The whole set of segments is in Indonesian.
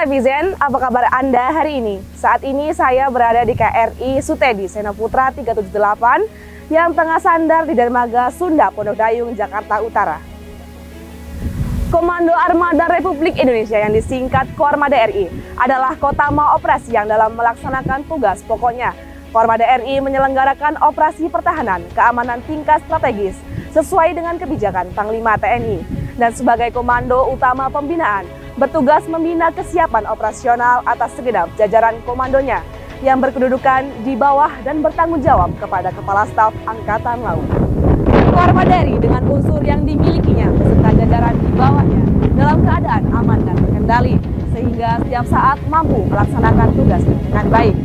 netizen, apa kabar Anda hari ini? Saat ini saya berada di KRI Sutedi Senoputra 378 yang tengah sandar di Dermaga Sunda Pondok Dayung, Jakarta Utara. Komando Armada Republik Indonesia yang disingkat Koarmada RI adalah kotama operasi yang dalam melaksanakan tugas pokoknya. Koarmada RI menyelenggarakan operasi pertahanan keamanan tingkat strategis sesuai dengan kebijakan Panglima TNI dan sebagai komando utama pembinaan bertugas membina kesiapan operasional atas segenap jajaran komandonya yang berkedudukan di bawah dan bertanggung jawab kepada Kepala Staf Angkatan Laut. Koarmada RI dengan unsur yang dimilikinya beserta jajaran di bawahnya dalam keadaan aman dan terkendali sehingga setiap saat mampu melaksanakan tugas dengan baik.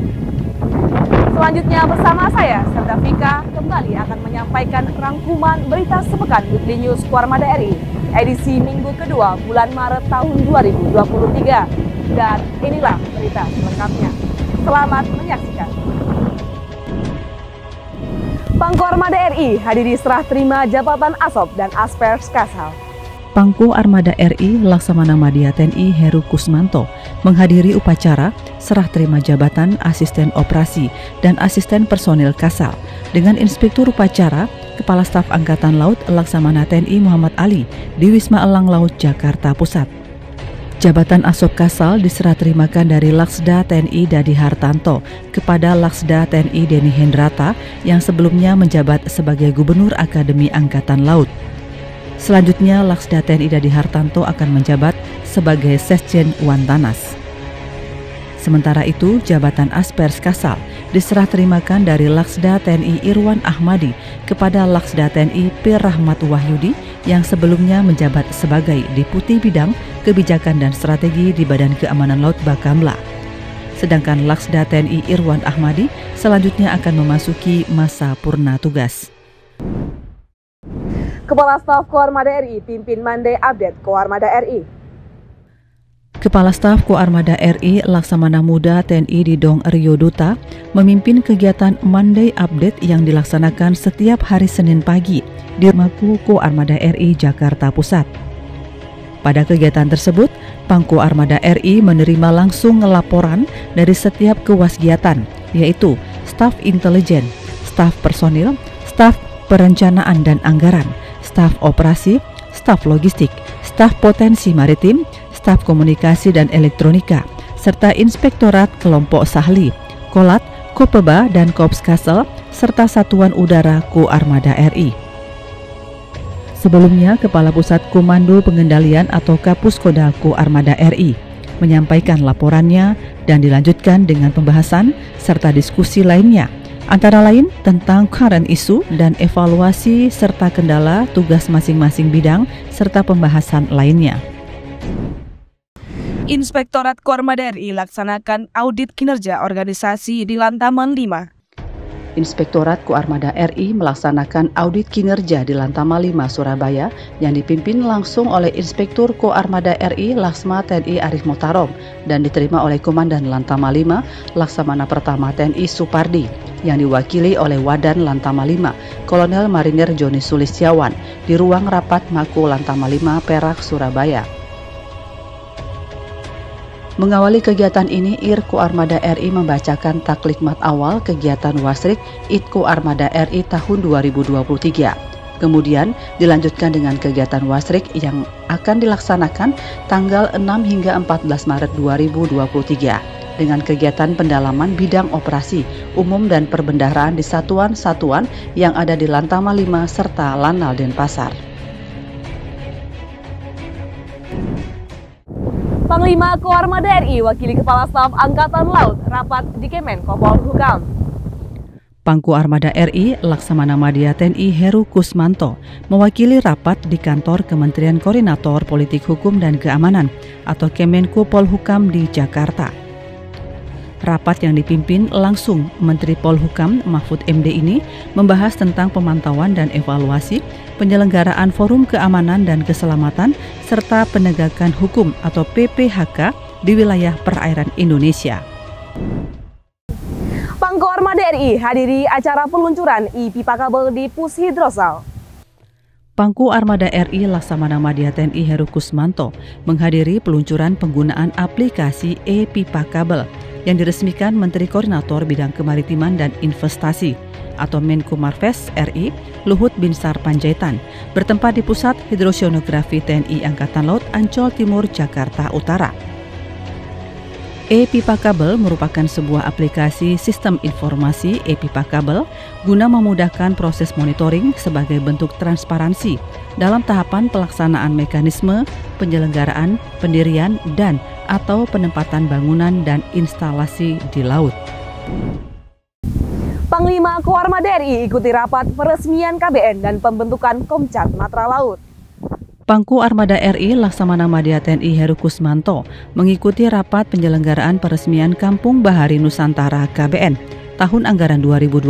Selanjutnya bersama saya, Serda Vika, kembali akan menyampaikan rangkuman berita sepekan Weekly News Koarmada RI edisi minggu kedua bulan Maret tahun 2023. Dan inilah berita selengkapnya. Selamat menyaksikan. Pangko Armada RI hadiri serah terima jabatan Asop dan Aspers Kasal. Pangko Armada RI Laksamana Madya TNI Heru Kusmanto menghadiri upacara serah terima jabatan Asisten Operasi dan Asisten Personil Kasal dengan Inspektur Upacara Kepala Staf Angkatan Laut Laksamana TNI Muhammad Ali di Wisma Elang Laut Jakarta Pusat. Jabatan Asop Kasal diserah terimakan dari Laksda TNI Dadi Hartanto kepada Laksda TNI Denny Hendrata yang sebelumnya menjabat sebagai Gubernur Akademi Angkatan Laut. Selanjutnya, Laksda TNI Dadi Hartanto akan menjabat sebagai Sesjen Wantanas. Sementara itu, jabatan Aspers Kasal diserah terimakan dari Laksda TNI Irwan Ahmadi kepada Laksda TNI P. Rahmat Wahyudi yang sebelumnya menjabat sebagai Deputi Bidang Kebijakan dan Strategi di Badan Keamanan Laut Bakamla. Sedangkan Laksda TNI Irwan Ahmadi selanjutnya akan memasuki masa purna tugas. Kepala Staf Koarmada RI pimpin Monday Update Koarmada RI. Kepala Staf Koarmada RI Laksamana Muda TNI Didong Rio Duta memimpin kegiatan Monday Update yang dilaksanakan setiap hari Senin pagi di Maku Koarmada RI Jakarta Pusat. Pada kegiatan tersebut, Pangko Armada RI menerima langsung laporan dari setiap kewasgiatan, yaitu staf intelijen, staf personil, staf perencanaan dan anggaran, staf operasi, staf logistik, staf potensi maritim, staf komunikasi dan elektronika, serta Inspektorat Kelompok Sahli, Kolat, Kopeba, dan Kops Kasel, serta Satuan Udara Koarmada RI. Sebelumnya, Kepala Pusat Komando Pengendalian atau Kapuskoda Koarmada RI menyampaikan laporannya dan dilanjutkan dengan pembahasan serta diskusi lainnya, antara lain tentang current issue dan evaluasi serta kendala tugas masing-masing bidang serta pembahasan lainnya. Inspektorat Koarmada RI laksanakan audit kinerja organisasi di Lantaman 5. Inspektorat Koarmada RI melaksanakan audit kinerja di Lantama 5 Surabaya yang dipimpin langsung oleh Inspektur Koarmada RI Laksma TNI Arif Motarom dan diterima oleh Komandan Lantama 5 Laksamana Pertama TNI Supardi yang diwakili oleh Wadan Lantama 5 Kolonel Marinir Joni Sulistiawan di ruang rapat Mako Lantama 5 Perak, Surabaya. Mengawali kegiatan ini, IR Koarmada RI membacakan taklikmat awal kegiatan Wasrik IT Koarmada RI tahun 2023. Kemudian dilanjutkan dengan kegiatan Wasrik yang akan dilaksanakan tanggal 6 hingga 14 Maret 2023 dengan kegiatan pendalaman bidang operasi umum dan perbendaharaan di satuan-satuan yang ada di Lantama 5 serta Lanal Denpasar. Panglima Koarmada RI wakili Kepala Staf Angkatan Laut rapat di Kemenko Polhukam. Pangko Armada RI Laksamana Madya TNI Heru Kusmanto mewakili rapat di kantor Kementerian Koordinator Politik Hukum dan Keamanan atau Kemenko Polhukam di Jakarta. Rapat yang dipimpin langsung Menteri Polhukam Mahfud MD ini membahas tentang pemantauan dan evaluasi penyelenggaraan Forum Keamanan dan Keselamatan serta penegakan hukum atau PPHK di wilayah perairan Indonesia. Pangko Armada RI hadiri acara peluncuran e-pipa kabel di Pushidrosal. Pangku Armada RI Laksamana Madya TNI Heru Kusmanto menghadiri peluncuran penggunaan aplikasi e-Pipa Kabel yang diresmikan Menteri Koordinator Bidang Kemaritiman dan Investasi atau Menko Marves RI Luhut Binsar Panjaitan bertempat di Pusat Hidrosionografi TNI Angkatan Laut Ancol Timur, Jakarta Utara. E-Pipa Kabel merupakan sebuah aplikasi sistem informasi e-Pipa Kabel guna memudahkan proses monitoring sebagai bentuk transparansi dalam tahapan pelaksanaan mekanisme, penyelenggaraan, pendirian, dan atau penempatan bangunan dan instalasi di laut. Panglima Koarmada RI ikuti rapat peresmian KBN dan pembentukan Komcat Matra Laut. Pangku Armada RI Laksamana Madya TNI Heru Kusmanto mengikuti rapat penyelenggaraan peresmian Kampung Bahari Nusantara KBN tahun anggaran 2022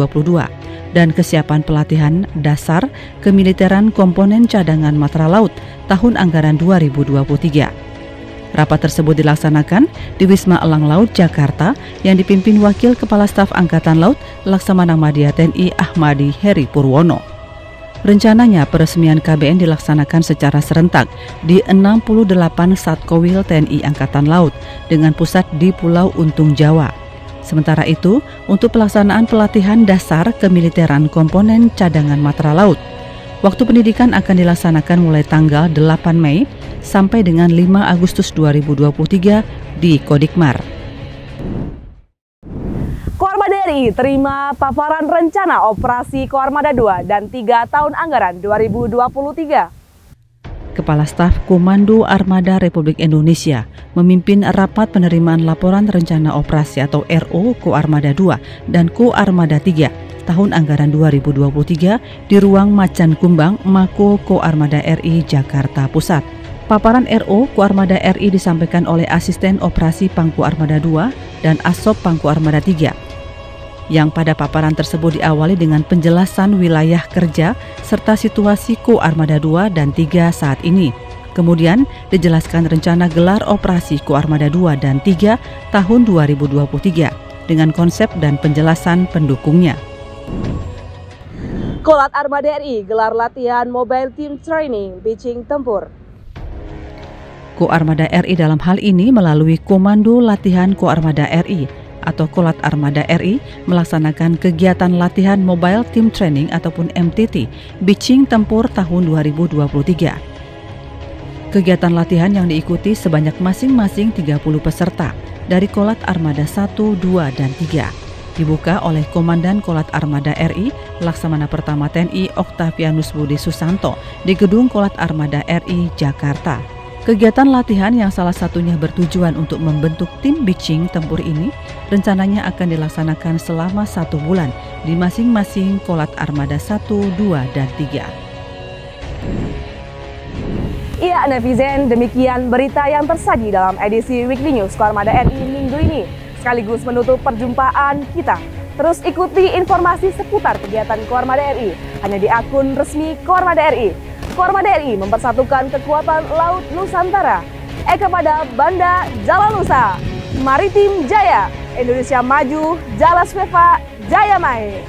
dan kesiapan pelatihan dasar kemiliteran komponen cadangan Matra Laut tahun anggaran 2023. Rapat tersebut dilaksanakan di Wisma Elang Laut Jakarta yang dipimpin Wakil Kepala Staf Angkatan Laut Laksamana Madya TNI Ahmadi Heri Purwono. Rencananya peresmian KBN dilaksanakan secara serentak di 68 Satkowil TNI Angkatan Laut dengan pusat di Pulau Untung Jawa. Sementara itu, untuk pelaksanaan pelatihan dasar kemiliteran komponen cadangan Matra Laut, waktu pendidikan akan dilaksanakan mulai tanggal 8 Mei sampai dengan 5 Agustus 2023 di Kodikmar. Koarmada RI terima paparan rencana operasi Koarmada 2 dan 3 tahun anggaran 2023. Kepala Staf Komando Armada Republik Indonesia memimpin rapat penerimaan laporan rencana operasi atau RO Koarmada 2 dan Koarmada 3 tahun anggaran 2023 di ruang Macan Kumbang, Mako Koarmada RI Jakarta Pusat. Paparan RO Koarmada RI disampaikan oleh Asisten Operasi Pangku Armada 2 dan Asop Pangku Armada 3. Yang pada paparan tersebut diawali dengan penjelasan wilayah kerja serta situasi Koarmada 2 dan 3 saat ini. Kemudian dijelaskan rencana gelar operasi Koarmada 2 dan 3 tahun 2023 dengan konsep dan penjelasan pendukungnya. Kolat Armada RI gelar latihan Mobile Team Training Pitching Tempur. Koarmada RI dalam hal ini melalui Komando Latihan Koarmada RI atau Kolat Armada RI melaksanakan kegiatan latihan Mobile Team Training ataupun MTT Pitching Tempur tahun 2023. Kegiatan latihan yang diikuti sebanyak masing-masing 30 peserta dari Kolat Armada 1, 2, dan 3. Dibuka oleh Komandan Kolat Armada RI Laksamana Pertama TNI Oktavianus Budi Susanto di Gedung Kolat Armada RI Jakarta. Kegiatan latihan yang salah satunya bertujuan untuk membentuk tim pitching tempur ini rencananya akan dilaksanakan selama 1 bulan di masing-masing Kolat Armada 1, 2, dan 3. Iya netizen, demikian berita yang tersaji dalam edisi Weekly News Koarmada RI minggu ini. Sekaligus menutup perjumpaan kita. Terus ikuti informasi seputar kegiatan Koarmada RI hanya di akun resmi Koarmada RI. Koarmada RI mempersatukan kekuatan Laut Nusantara. Kepada Banda Jala Nusa, Maritim Jaya, Indonesia Maju, Jala Sweva, Jaya Mae.